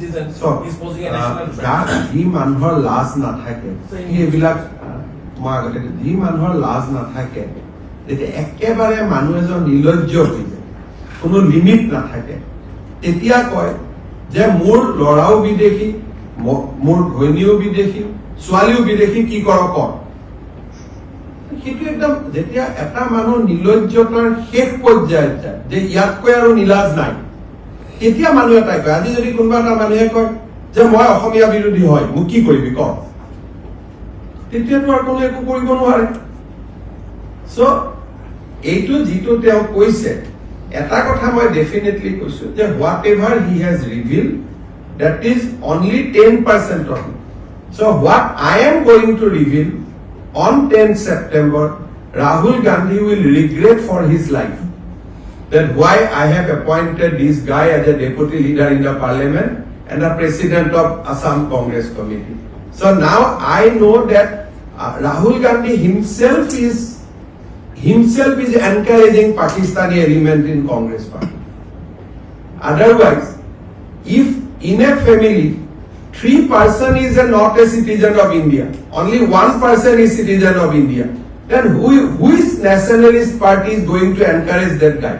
citizen is posing a national threat. যি মানুহৰ লাজ নাথাকে এইবিলাক যি মানুহৰ লাজ নাথাকে যেতিয়া একেবাৰে মানুহ এজন নিৰ্লজ্জ হৈ যায় কোনো লিমিট নাথাকে তেতিয়া কয় যে মোৰ ল'ৰাও বিদেশী মোৰ ঘৈণীও বিদেশী ছোৱালীও বিদেশী কি কৰ সেইটো একদম যেতিয়া এটা মানুহ নিৰ্লজ্জতাৰ শেষ পৰ্যায়ত যায় যে ইয়াতকৈ আৰু নিলাজ নাই তেতিয়া মানুহ এটাই কয় আজি যদি কোনোবা এটা মানুহে কয় যে মই অসমীয়া বিৰোধী হয় মোক কি কৰিবি ক তেতিয়াতো আৰু কোনো একো কৰিব নোৱাৰে সো এইটো যিটো তেওঁ কৈছে এটা কথা মই ডেফিনেটলি কৈছো যে what ever he has reveal that is only 10% of it. So what I am going to reveal on 10th September, Rahul Gandhi will regret for his life that why I have appointed this guy as a deputy leader in the parliament and a president of Assam Congress Committee. So now I know that Rahul Gandhi himself is encouraging Pakistani element in Congress party. Otherwise, if in a family, 3% is not a citizen of India. Only 1% is citizen of India. Then who is nationalist party is going to encourage that guy?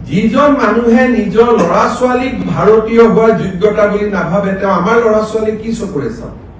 যিজন মানুহে নিজৰ ল'ৰা ছোৱালীক ভাৰতীয় হোৱাৰ যোগ্যতা বুলি নাভাবে তেওঁ আমাৰ ল'ৰা ছোৱালীক কি চকুৰে চাব